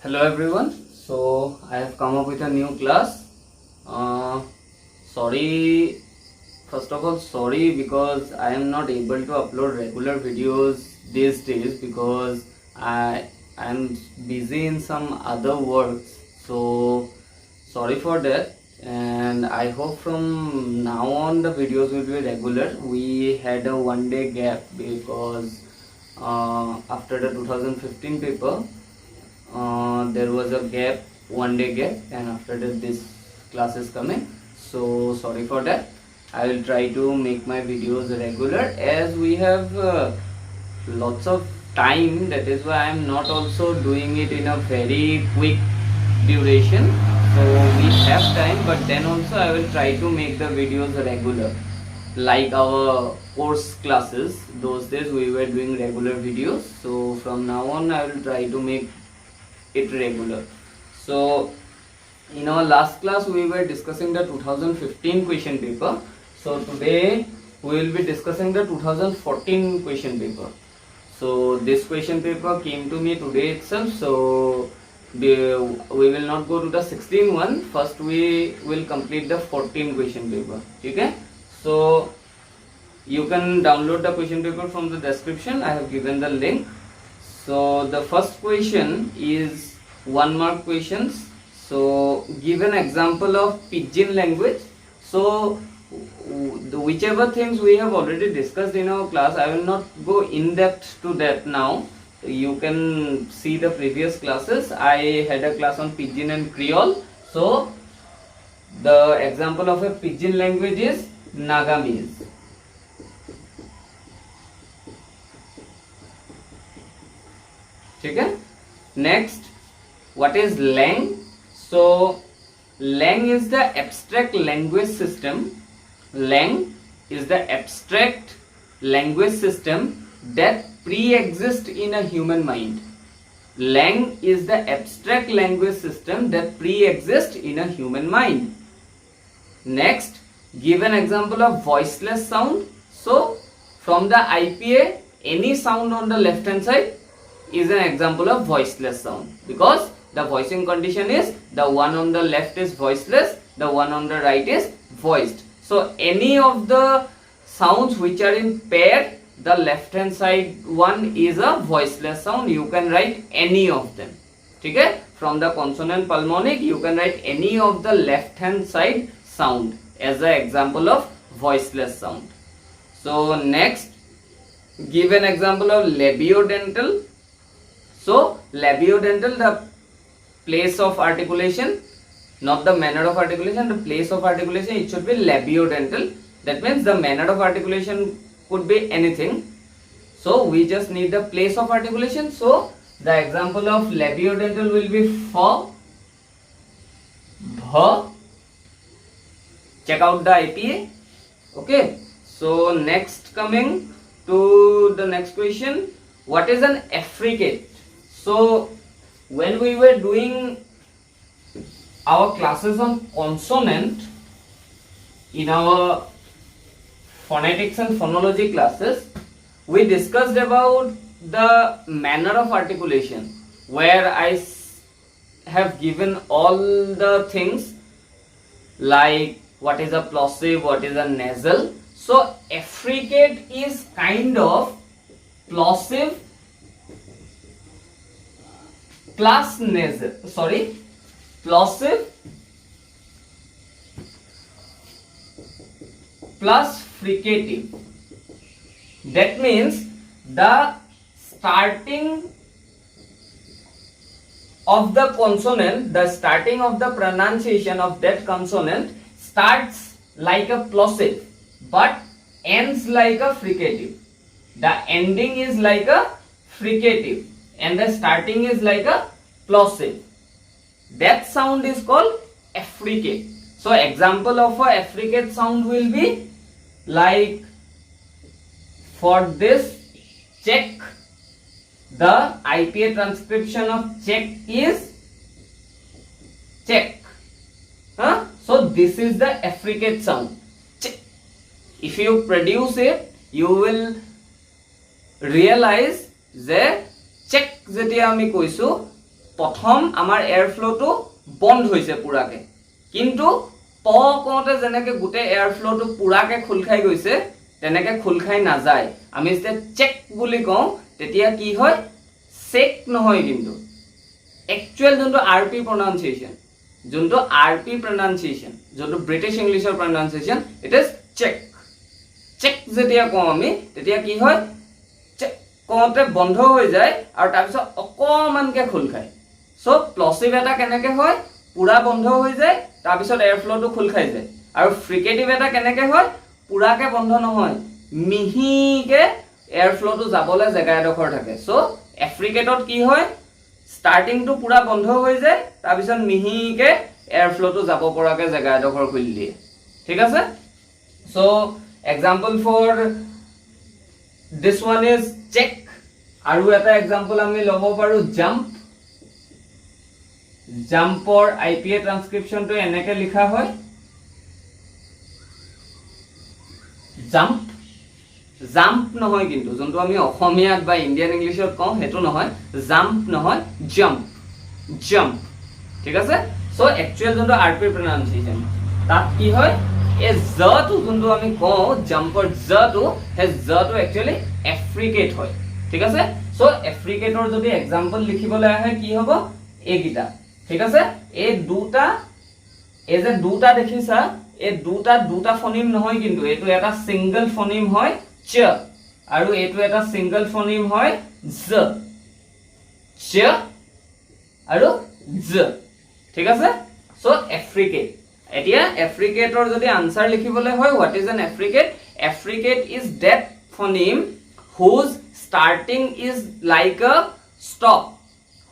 Hello everyone. So I have come up with a new class. Sorry, first of all, sorry because I am not able to upload regular videos these days because I am busy in some other works. So sorry for that, and I hope from now on the videos will be regular. We had a one-day gap because after the 2015 paper. There was a gap, one day gap, and after that this class is coming, so sorry for that. I will try to make my videos regular as we have lots of time. That is why I am not also doing it in a very quick duration, so we have time, but then also I will try to make the videos regular like our course classes. Those days we were doing regular videos, so from now on I will try to make it regular. So in our last class we were discussing the 2015 question paper. So today we will be discussing the 2014 question paper. So this question paper came to me today itself, so we will not go to the 16 one. First we will complete the 14 question paper. Okay, so you can download the question paper from the description. I have given the link. So the first question is 1 mark questions. So give an example of pidgin language. So whichever things we have already discussed in our class, I will not go in depth to that now. You can see the previous classes. I had a class on pidgin and Creole. So the example of a pidgin language is Nagamese. Okay. Next, what is Lang? So Lang is the abstract language system. Lang is the abstract language system that pre-exists in a human mind. Lang is the abstract language system that pre-exists in a human mind. Next, give an example of voiceless sound. So from the IPA, any sound on the left hand side is an example of voiceless sound, because the voicing condition is the one on the left is voiceless, the one on the right is voiced. So any of the sounds which are in pair, the left hand side one is a voiceless sound. You can write any of them. Okay? From the consonant pulmonic, you can write any of the left hand side sound as an example of voiceless sound. So next, give an example of labiodental. So labiodental, the place of articulation, not the manner of articulation, the place of articulation, it should be labiodental. That means the manner of articulation could be anything. So we just need the place of articulation. So the example of labiodental will be fa, bha. Check out the IPA. Okay. So next, coming to the next question, what is an affricate? So when we were doing our classes on consonant in our phonetics and phonology classes, we discussed about the manner of articulation, where I have given all the things like what is a plosive, what is a nasal. So affricate is kind of plosive plus nasal, plosive plus fricative. That means the starting of the consonant, the starting of the pronunciation of that consonant starts like a plosive but ends like a fricative. The ending is like a fricative and the starting is like a plosive. That sound is called affricate. So example of a affricate sound will be like, for this check, the IPA transcription of check is check. So this is the affricate sound. If you produce it, you will realize that check যেতিয়া আমি কৈছো প্ৰথম আমাৰ air ফ্লোটো বন্ধ হৈছে পুৰাকে কিন্তু প কোতে যেনেকে গুটে air ফ্লোটো পুৰাকে খুল খাই গৈছে তেনেকে খুল খাই না যায় আমি যেতিয়া চেক বুলি কওঁ তেতিয়া কি হয় চেক নহয় কিন্তু actual যোনটো RP pronunciation যোনটো RP pronunciation যোনটো ব্ৰিটিছ ইংলিছৰ pronunciation it is check check যেতিয়া কওঁ আমি তেতিয়া কি হয় চেক কোতে বন্ধ হৈ যায় আৰু তাৰ পিছত অকমানকে খুল খায় সো প্লচিভ এটা কেনেকে হয় পুৰা বন্ধ হৈ যায় তাৰ পিছত এয়াৰ ফ্লোটো খুল খাই যায় আৰু ফ্ৰিকেটিভ এটা কেনেকে হয় পুৰাকে বন্ধ নহয় মিহিকে এয়াৰ ফ্লোটো যাবলৈ জায়গা এডখৰ থাকে সো এফ্ৰিকেটত কি হয় স্টাৰ্টিং টু পুৰা বন্ধ হৈ যায় তাৰ পিছত মিহিকে এয়াৰ ফ্লোটো যাব পৰাকে জায়গা এডখৰ খুলি দিয়ে ঠিক আছে so example for this one is check আৰু এটা এক্সাম্পল আমি লব পাৰো জাম্প জাম্পৰ আইপিএ ট্ৰান্সক্ৰিপশনটো এনেকে লিখা হয় জাম্প জাম্প নহয় কিন্তু যোনটো আমি অসমীয়াত বা ইন্ডিয়ান ইংলিশত কওঁ হেতু নহয় জাম্প নহয় জাম্প জাম্প ঠিক আছে সো একচুয়াল যোনটো আরপি প্রনাউন্সিয়েশন তাত কি হয় এ জ টু যোনটো আমি কওঁ জাম্পৰ জ টু হে জ টু একচুয়ালি এফ্ৰিকেট হয় ঠিক আছে সো এফ্ৰিকেটৰ যদি এক্সাম্পল লিখিবলৈ আহে কি হ'ব এইগিটা ঠিক আছে এই দুটা এই যে দুটা দেখিছা এই দুটা ফনিম নহয় কিন্তু এটো এটা সিঙ্গল ফনিম হয় চ আৰু এটো এটা সিঙ্গল ফনিম হয় জ চ আৰু জ ঠিক আছে সো এফ্ৰিকেট এতিয়া এফ্ৰিকেটৰ যদি আনসাৰ লিখিবলৈ হয় what is an affricate affricate is that phoneme whose starting is like a stop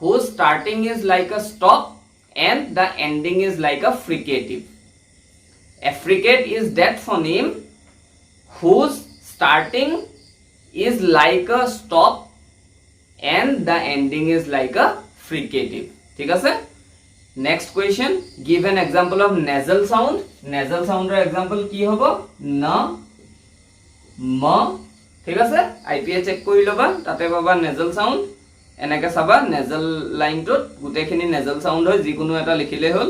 whose starting is like a stop and the ending is like a fricative affricate is that phoneme whose starting is like a stop and the ending is like a fricative ঠিক আছে next question give an example of nasal sound er example ki hobo na ma ঠিক আছে IPA check কৰি লবা তাতে পাবা nasal sound এনেকে চাবা nasal লাইন টত গুটেখিনি nasal sound হয় যিকোনো এটা লিখিলে হল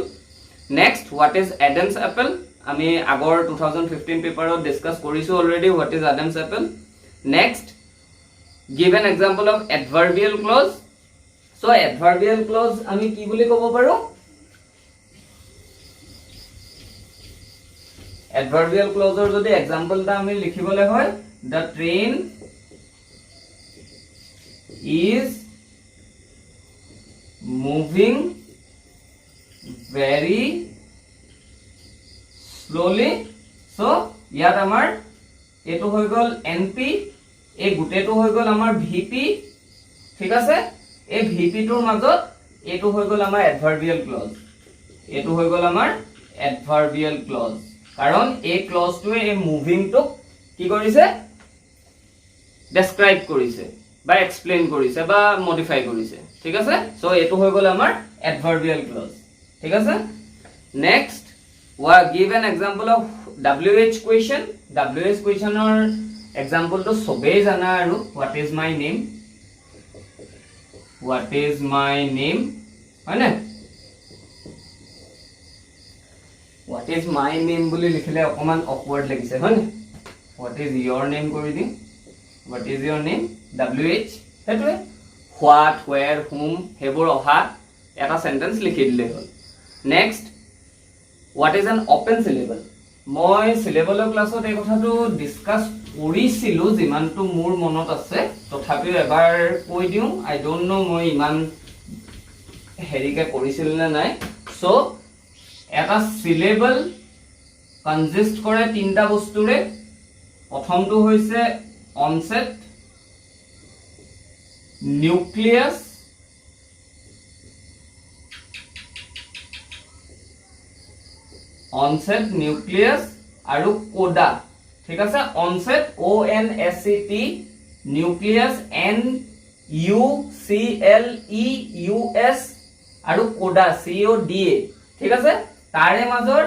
next what is Adam's apple আমি আগৰ 2015 পেপাৰত ডিসকাস কৰিছো already what is Adam's apple next give an example of adverbial clause so adverbial clause আমি কি বুলি ক'ব পাৰো adverbial clause ৰ যদি example টা আমি লিখিবলৈ হয় the train is moving very slowly so ইয়াত আমাৰ এটো হৈ গল এনপি এই গুটেটো হৈ গল আমাৰ ভিপি ঠিক আছে এই ভিপি টোৰ মাজত এটো হৈ গল আমাৰ adverbial clause এটো হৈ গল আমাৰ adverbial clause কাৰণ এই ক্লজটোৱে এই মুভিং টো কি কৰিছে ডেসক্ৰাইব কৰিছে বা এক্সপ্লেইন কৰিছে বা মডিফাই কৰিছে ঠিক আছে সো এটো হৈ গল আমাৰ adverbial clause ঠিক আছে next give an example of WH question WH questionৰ example to সবেই জানা আৰু what is my name হয় না what is my name বুলি লিখিলে অকমান awkward লাগিছে হয় না what is your name কৰি দিম what is your name WH হেতুৱে what where whom হেবোৰ অহা এটা সেন্টেন্স লিখি দিলে হ'ল next what is an open syllable মই সিলেবলৰ ক্লাছত এই কথাটো ডিসকাস কৰিছিলো যিমানটো মোৰ মনত আছে তথাপিও এবাৰ কৈ দিও আই ডোন্ট নো মই ইমান হেৰিকে কৰিছিল না নাই সো এটা সিলেবল কনজিস্ট কৰে তিনটা বস্তুৰে প্ৰথমটো হৈছে অনসেট নিউক্লিয়াস onset nucleus আৰু coda ঠিক আছে onset o n s e t nucleus n u c l e u s আৰু coda c o d a ঠিক আছে তাৰে মাজৰ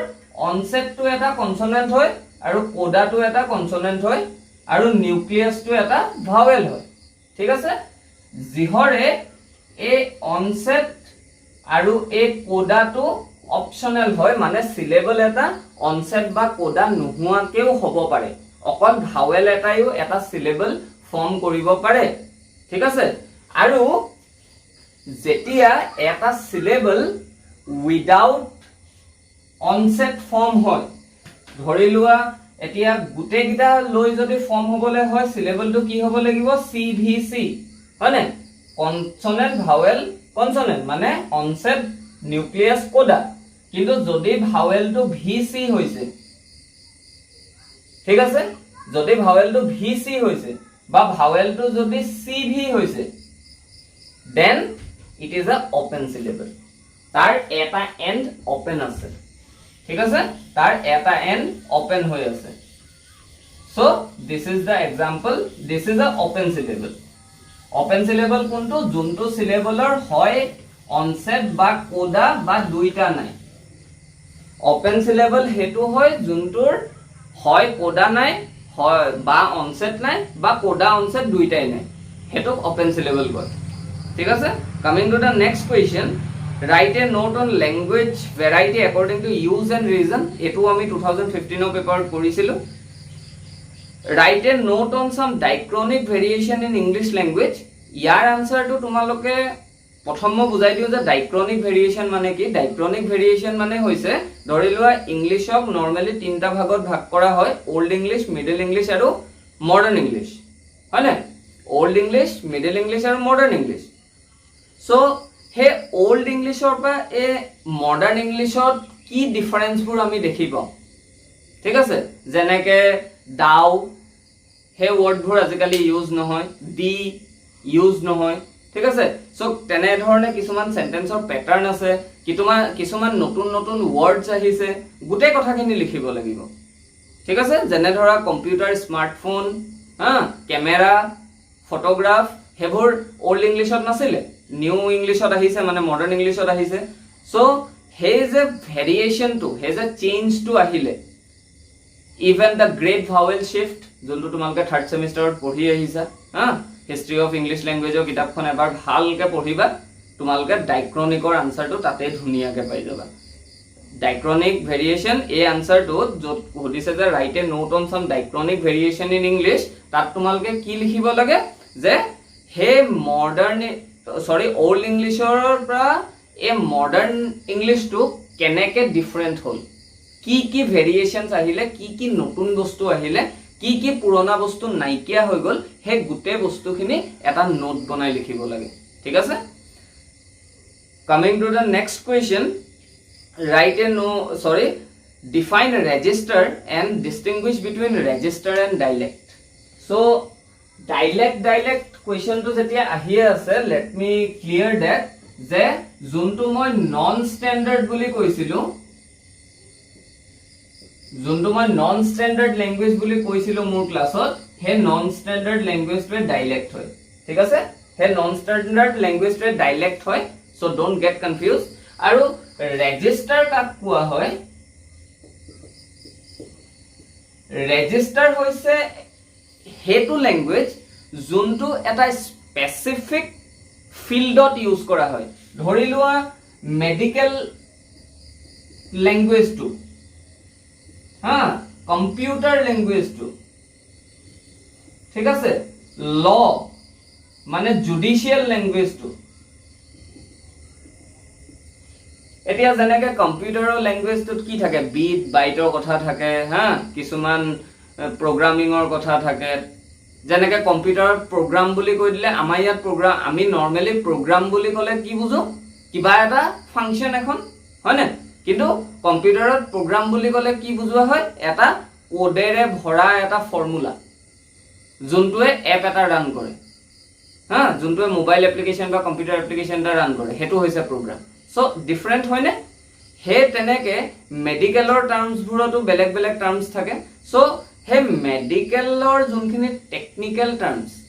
onset টো এটা কনসোনেন্ট হয় আৰু coda টো এটা কনসোনেন্ট হয় আৰু nucleus টো এটা ভাৱেল হয় ঠিক আছে যিহৰে এই onset আৰু এই কোডাটো অপচনেল হয় মানে সিলেবল এটা অনসেট বা কোডা নোহোৱাকেও হ'ব পাৰে অকল ভাৱেল এটাইও এটা সিলেবল ফৰ্ম কৰিব পাৰে ঠিক আছে আৰু যেতিয়া এটা সিলেবল উইদাউট অনসেট ফৰ্ম হয় ধৰি লোৱা এতিয়া গুটেকিটা লৈ যদি ফৰ্ম হ'বলে হয় সিলেবলটো কি হ'ব লাগিব সিভিসি হয়নে কনসোনেন্ট ভাৱেল কনসোনেন্ট মানে অনসেট নিউক্লিয়াস কোডা কিন্তু যদি ভাৱেলটো ভিসি হৈছে ঠিক আছে যদি ভাৱেলটো ভিসি হৈছে বা ভাৱেলটো যদি সিভি হৈছে then it is a open syllable তাৰ এটা এন্ড ওপেন আছে ঠিক আছে তাৰ এটা এন্ড ওপেন হৈ আছে so this is the example this is a open syllable কোনটো যোনটো সিলেবলৰ হয় অনসেট বা কোডা বা দুইটা নাই ওপেন সিলেবল হেতু হয় যোনটোৰ হয় কোডা নাই হয় বা অনসেট নাই বা কোডা অনসেট দুইটাই নাই হেতুক ওপেন সিলেবল কয় ঠিক আছে coming to the next question write a note on language variety according to use and reason etu ami 2015 or paper কৰিছিলো write a note on some diachronic variation in English language year answer to তোমালোকে প্ৰথম মই বুজাই দিও যে diachronic ভেৰিয়েশন মানে কি diachronic ভেৰিয়েশন মানে হৈছে ধৰি লোৱা ইংলিশক নৰমালি তিনটা ভাগত ভাগ কৰা হয় ওল্ড ইংলিশ মিডল ইংলিশ আৰু মডাৰ্ন ইংলিশ হয়নে ওল্ড ইংলিশ মিডল ইংলিশ আৰু মডাৰ্ন ইংলিশ সো হে ওল্ড ইংলিশৰ পৰা এ মডাৰ্ন ইংলিশত কি ডিফাৰেন্সবোৰ আমি দেখি পাওঁ ঠিক আছে যেনেকে দাও হে ওয়াৰ্ডবোৰ আজিকালি ইউজ নহয় দি ইউজ নহয় ঠিক আছে সো তেনে ধৰণে কিছুমান সেন্টেন্সৰ প্যাটাৰ্ন আছে কিছুমান নতুন নতুন ওয়াৰ্ডছ আহিছে গুটে কথাখিনি লিখিব লাগিব ঠিক আছে যেনে ধৰা কম্পিউটাৰ স্মাৰ্টফোন ক্যামেৰা ফটোগ্ৰাফ হেবোৰ ওল্ড ইংলিশত নাছিলে নিউ ইংলিশত আহিছে মানে মডাৰ্ন ইংলিশত আহিছে সো হে যে ভেৰিয়েশন টু হে যে চেঞ্জ টু আহিলে even the great vowel shift যোনটো তোমালকে থাৰ্ড সেমিস্টাৰত পঢ়ি আহিছা হিষ্টৰী অফ ইংলিশ ল্যাঙ্গুৱেজৰ কিতাপখন এবাৰ ভালকে পঢ়িবা তোমালকে ডাইক্ৰনিকৰ আনসাৰটো তাতে ধুনিয়াকে পাই যাবা ডাইক্ৰনিক ভেৰিয়েশন এই আনসাৰটো যত সুধিছে যে write a note on some diachronic variation in English তাত তোমালকে কি লিখিব লাগে যে হে মডাৰ্ন সৰি ওল্ড ইংলিশৰ পৰা এ মডাৰ্ন ইংলিশটো কেনেকে ডিফাৰেন্ট হ'ল কি ভেৰিয়েশনস আহিলে কি নতুন বস্তু আহিলে কি পুৰণা বস্তু নাইকিয়া হৈ গল হে গুটে বস্তুখিনি এটা নোট বনাই লিখিব লাগে ঠিক আছে coming to the next question write a define register and distinguish between register and dialect so dialect question to jetia ahi ase let me clear that je juntu moi non standard boli koisilu যোনটো মই non standard language বুলি কৈছিলো মোৰ ক্লাছত হে non standard ল্যাঙ্গুৱেজটো dialect হয় ঠিক আছে হে নন স্ট্যান্ডাৰ্ড ল্যাঙ্গুৱেজটো ডাইলেক্ট হয় সো ডোন্ট গেট কনফিউজ আৰু ৰেজিস্টাৰ কাক কোৱা হয় ৰেজিস্টাৰ হৈছে হেতু ল্যাঙ্গুৱেজ যোনটো এটা স্পেসিফিক ফিল্ডত ইউজ কৰা হয় ধৰি লোৱা মেডিকেল ল্যাঙ্গুৱেজটো কম্পিউটাৰ ল্যাঙ্গুৱেজটো ঠিক আছে ল মানে জুডিশিয়াল ল্যাঙ্গুৱেজটো এতিয়া যেনেকে কম্পিউটাৰৰ ল্যাঙ্গুৱেজটোত কি থাকে বিট বাইটৰ কথা থাকে কিছুমান প্ৰগ্ৰামিংৰ কথা থাকে যেনেকে কম্পিউটাৰৰ প্ৰগ্ৰাম বুলি কৈ দিলে আমাৰ ইয়াত প্ৰগ্ৰাম আমি নৰমালি প্ৰগ্ৰাম বুলি ক'লে কি বুজো কিবা এটা ফাংশন এখন হয়নে কিন্তু কম্পিউটাৰত প্ৰগ্ৰাম বুলি ক'লে কি বুজোৱা হয় এটা কোডেৰে ভৰা এটা ফৰ্মুলা যোনটোৱে এপ এটা ৰান কৰে যোনটোৱে মোবাইল এপ্লিকেশন বা কম্পিউটাৰ এপ্লিকেশন এটা ৰান কৰে হেতু হৈছে প্ৰগ্ৰাম সো ডিফাৰেন্ট হয়নে হে তেনেকে মেডিকেলৰ টাৰ্মছ বুৰটো বেলেগ বেলেগ টাৰ্মছ থাকে সো হে মেডিকেলৰ যোনখিনি টেকনিক্যাল টাৰ্মছ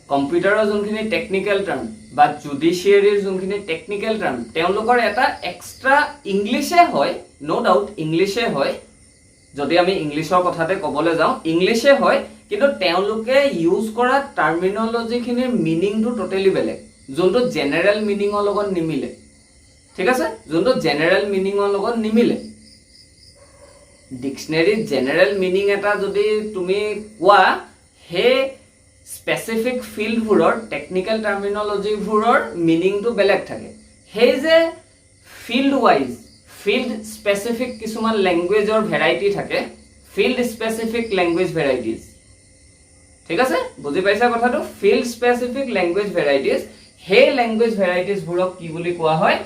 কম্পিউটাৰৰ যোনখিনি টেকনিক্যাল টাৰ্ম বা জুডিশিয়াৰীৰ যোনখিনি টেকনিক্যাল টাৰ্ম তেওঁলোকৰ এটা এক্সট্ৰা ইংলিশে হয় নো ডাউট ইংলিশে হয় যদি আমি ইংলিশৰ কথাতে ক'বলৈ যাওঁ ইংলিশে হয় কিন্তু তেওঁলোকে ইউজ কৰা টাৰ্মিনোলজিখিনিৰ মিনিংটো টোটালি বেলেগ যোনটো জেনাৰেল মিনিঙৰ লগত নিমিলে ঠিক আছে যোনটো জেনাৰেল মিনিঙৰ লগত নিমিলে ডিকশনাৰী জেনাৰেল মিনিং এটা যদি তুমি কোৱা হে স্পেসিফিক ফিল্ডবোৰৰ টেকনিক্যাল টাৰ্মিনলজিবোৰৰ মিনিংটো বেলেগ থাকে হে যে ফিল্ড ওয়াইজ ফিল্ড স্পেসিফিক কিছুমান ল্যাঙ্গুৱেজৰ ভেৰাইটি থাকে ফিল্ড স্পেসিফিক ল্যাঙ্গুৱেজ ভেৰাইটিজ ঠিক আছে বুজি পাইছা কথাটো ফিল্ড স্পেসিফিক ল্যাঙ্গুৱেজ ভেৰাইটিজ হে ল্যাঙ্গুৱেজ ভেৰাইটিজ বোৰক কি বুলি কোৱা হয়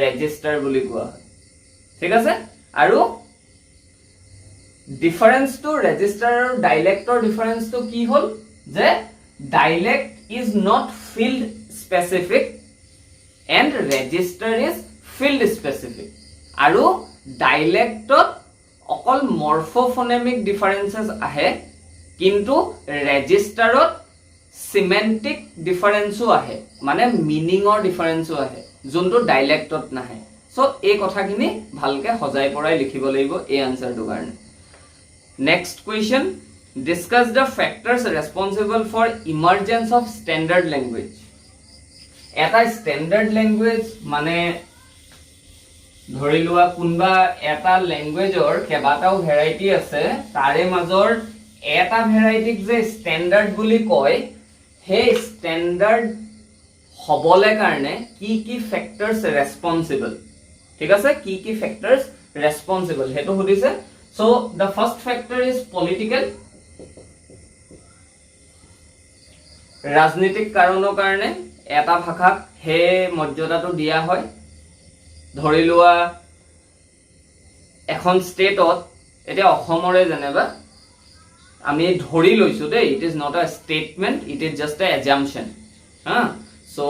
ৰেজিষ্টাৰ বুলি কোৱা হয় ঠিক আছে আৰু ডিফাৰেন্স টু ৰেজিষ্টাৰ আৰু ডাইলেক্টৰ ডিফাৰেন্স টু কি হ'ল যে dialect is not field specific and register is field specific আৰু dialectত অকল morphophonemic differences আহে কিন্তু registerত semantic differenceও আহে মানে meaningৰ differenceও আহে যোনটো dialectত নাহে সো এই কথাখিনি ভালকে সজাই পৰাই লিখিব লাগিব এই আনসাৰটো কাৰণে next question discuss the factors responsible for emergence of standard language eta standard language mane dhori lua kunba eta language or kebatao variety ase tare major eta variety je standard buli koy he standard hobole karne ki factors responsible thik ase ki factors responsible hetu hudise so the first factor is political राजनीतिक कारणৰ কাৰণে এটা ভাষাক হে মৰ্যাদাটো দিয়া হয় ধৰি লোৱা এখন ষ্টেটত এটা অসমৰে জেনেবা আমি ধৰি লৈছো they it is not a statement it is just a assumption so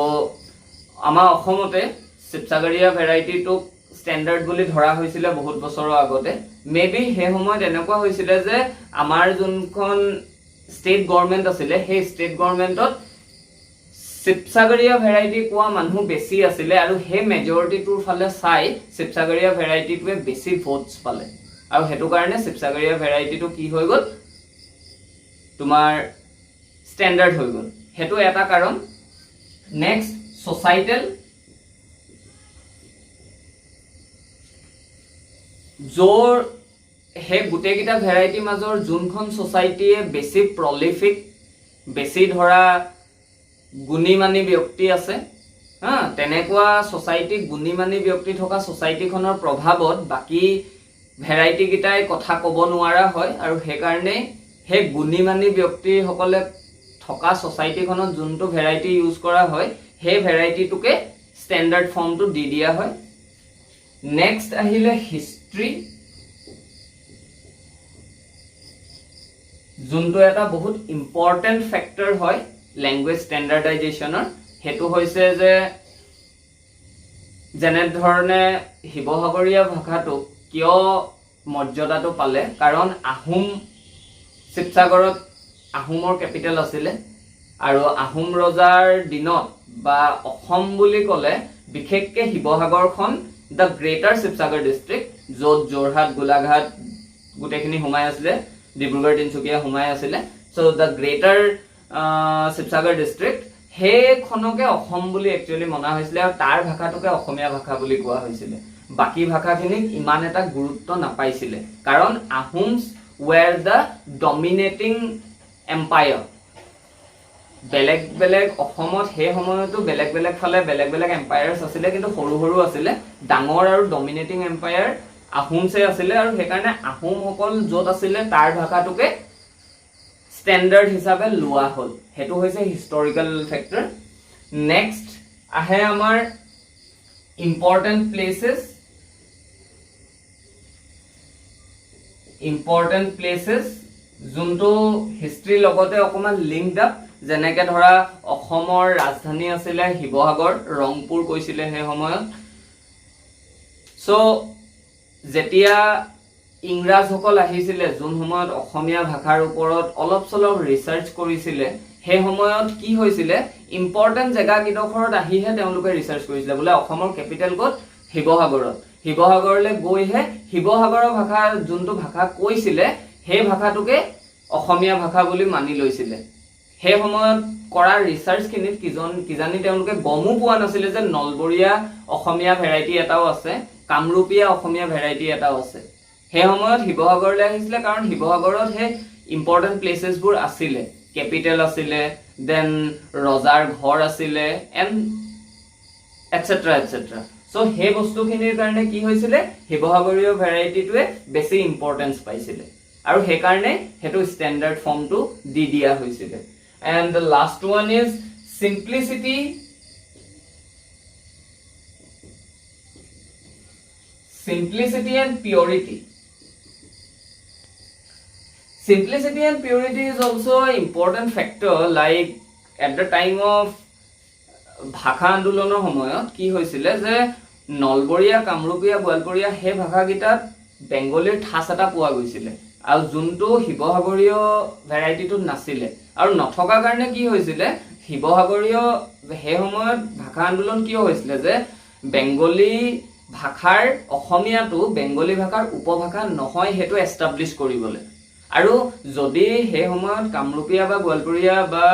আমাৰ অসমতে শিৱসাগৰীয়া ভেৰাইটিটো ষ্টেণ্ডাৰ্ড বুলি ধৰা হৈছিল বহুত বছৰৰ আগতে মেবি হে সময়ত এনেকুৱা হৈছিল যে আমাৰ যোনখন state government asile he state governmentot শিৱসাগৰীয়া ভেৰাইটি কোৱা মানুহ বেছি আছিল আৰু হে মেজৰিটি টুৰ ফালে চাই শিৱসাগৰীয়া ভেৰাইটিটোৱে বেছি ভোটস পালে আৰু হেতু কাৰণে শিৱসাগৰীয়া ভেৰাইটিটো কি হৈ গল তোমাৰ ষ্টেণ্ডাৰ্ড হৈ গল হেতু এটা কাৰণ নেক্সট সোসাইটেল জোৰ হে গুটে কিটা ভেৰাইটি মাজৰ যোনখন সোসাইটিয়ে বেছি প্ৰলিফিক বেছি ধৰা গুণীমানী ব্যক্তি আছে তেনেকুৱা সোসাইটি গুণীমানী ব্যক্তি থকা সোসাইটিখনৰ প্ৰভাৱত বাকি ভেৰাইটি কিটাই কথা ক'ব নোৱাৰা হয় আৰু হে কাৰণে হে গুণীমানী ব্যক্তি সকলে থকা সোসাইটিখনত যোনটো ভেৰাইটি ইউজ কৰা হয় হে ভেৰাইটিটোকে ষ্টেণ্ডাৰ্ড ফৰ্মটো দি দিয়া হয় নেক্সট আহিলে হিষ্ট্ৰী যোনটো এটা বহুত ইম্পৰ্টেন্ট ফ্যাক্টৰ হয় ল্যাঙ্গুৱেজ ষ্টেণ্ডাৰ্ডাইজেচনৰ হেতু হৈছে যে যেনে ধৰণে শিৱসাগৰীয়া ভাষাটো কিয় মৰ্যাদাটো পালে কাৰণ আহোম শিৱসাগৰত আহোমৰ ক্যাপিটেল আছিল আৰু আহোম ৰজাৰ দিনত বা অসম বুলি ক'লে বিশেষকৈ শিৱসাগৰখন the greater শিৱসাগৰ ডিস্ট্ৰিক্ট য'ত যোৰহাট গোলাঘাট গুটেখিনি হুমাই আছিল ডিব্ৰুগড় তিনচুকীয়া হুমাই আছিল so the greater Sivasagar district হে খনকে অসম বুলি একচুয়ালি মনা হৈছিল আৰু তাৰ ভাষাটোকে অসমীয়া ভাষা বুলি কোৱা হৈছিল বাকি ভাষাখিনিক ইমান এটা গুৰুত্ব নাপাইছিল কাৰণ আহোমস were the dominating empire বেলেগ বেলেগ অসমত হে সময়তো বেলেগ বেলেগ ফালে বেলেগ বেলেগ এম্পায়াৰ্স আছিল কিন্তু সৰু সৰু আছিল ডাঙৰ আৰু ডমিনেটিং এম্পায়াৰ আহোমছে আছিল আৰু হে কাৰণে আহোম সকল যত আছিল তাৰ ভাষাটোকে ষ্টেণ্ডাৰ্ড হিচাপে লোৱা হল হেতু হৈছে হিষ্টৰিকেল ফ্যাক্টৰ নেক্সট আহে আমাৰ ইম্পৰ্টেন্ট প্লেसेस যোনটো হিষ্ট্ৰী লগতে অকমান লিংকড আপ যেনেকে ধৰা অসমৰ ৰাজধানী আছিল শিৱসাগৰ ৰংপুৰ কৈছিলে হে সময়ত সো যেতিয়া ইংৰাজ সকল আহিছিলে যোন সময়ত অসমীয়া ভাষাৰ ওপৰত অলপ চলপ ৰিসাৰ্চ কৰিছিলে হে সময়ত কি হৈছিলে ইম্পৰ্টেন্ট জায়গা কিডখৰত আহিহে তেওঁলোকে ৰিসাৰ্চ কৰিছিলে বলে অসমৰ ক্যাপিটেল ক'ত শিৱসাগৰত শিৱসাগৰলৈ গৈহে শিৱসাগৰৰ ভাষা যোনটো ভাষা কৈছিলে হে ভাষাটোকে অসমীয়া ভাষা বুলি মানি লৈছিলে হে সময়ত কৰা ৰিসাৰ্চ খিনিত কিজানি তেওঁলোকে গমো পোৱা নাছিলে যে নলবৰীয়া অসমীয়া ভেৰাইটি এটাও আছে, কামৰূপীয়া অসমীয়া ভেৰাইটি এটাও আছে। হে সময়ত শিৱসাগৰলৈ আহিছিলে কাৰণ শিৱসাগৰত হে ইম্পৰ্টেন্ট প্লেচেছবোৰ আছিলে, কেপিটেল আছিলে, দেন ৰজাৰ ঘৰ আছিলে, এণ্ড এটসেট্ৰা এটসেট্ৰা। সো সেই বস্তুখিনিৰ কাৰণে কি হৈছিলে, শিৱসাগৰীয় ভেৰাইটিটোৱে বেছি ইম্পৰ্টেন্স পাইছিলে আৰু সেইকাৰণে সেইটো ষ্টেণ্ডাৰ্ড ফৰ্মটো দি দিয়া হৈছিলে। And the last one is simplicity and purity. Simplicity and purity is also an important factor. Like at the time of ভাষা আন্দোলনৰ সময়ত কি হৈছিল যে নলবৰীয়া, কামৰূপীয়া, গোৱালপৰীয়া সেই ভাষাকেইটাত বেংগলীৰ ঠাঁচ এটা পোৱা গৈছিল আৰু যোনটো শিৱসাগৰীয় ভেৰাইটিটোত নাছিলে। আৰু নথকাৰ কাৰণে কি হৈছিলে, শিৱসাগৰীয় সেই সময়ত ভাষা আন্দোলন কিয় হৈছিলে যে বেংগলী ভাষাৰ অসমীয়াটো বেংগলী ভাষাৰ উপভাষা নহয় সেইটো এষ্টাব্লিছ কৰিবলৈ। আৰু যদি সেই সময়ত কামৰূপীয়া বা গোৱালপৰীয়া বা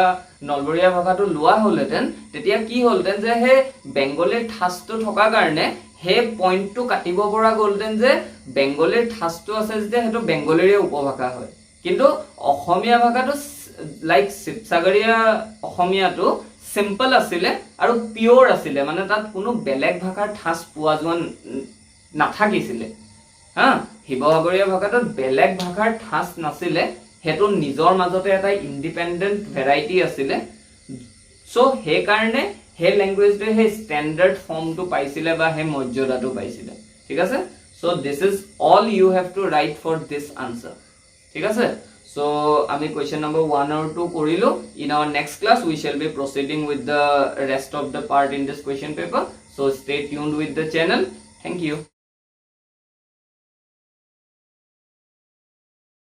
নলবৰীয়া ভাষাটো লোৱা হ'লহেঁতেন তেতিয়া কি হ'লহেঁতেন যে সেই বেংগলীৰ ঠাঁচটো থকাৰ কাৰণে সেই পইণ্টটো কাটিব পৰা গ'লহেঁতেন যে বেংগলীৰ ঠাঁচটো আছে যেতিয়া সেইটো বেংগলীৰে উপভাষা হয়। কিন্তু অসমীয়া ভাষাটো লাইক শিৱসাগৰীয়া অসমীয়াটো সিম্পল আছিলে আৰু পিয়ৰ আছিলে, মানে তাত কোনো বেলেগ ভাষাৰ ঠাঁচ পোৱা যোৱা নাথাকিছিলে। হা, শিৱসাগৰীয়া ভাষাটোত বেলেগ ভাষাৰ ঠাঁচ নাছিলে, সেইটো নিজৰ মাজতে এটা ইণ্ডিপেণ্ডেণ্ট ভেৰাইটি আছিলে। সো সেইকাৰণে সেই লেংগুৱেজটোৱে সেই ষ্টেণ্ডাৰ্ড ফৰ্মটো পাইছিলে বা সেই মৰ্যাদাটো পাইছিলে। ঠিক আছে, so this is all you have to write for this answer. ঠিক আছে, so আমি question number 1 or 2 কৰিলো। in our next class we shall be proceeding with the rest of the part in this question paper, so stay tuned with the channel. Thank you.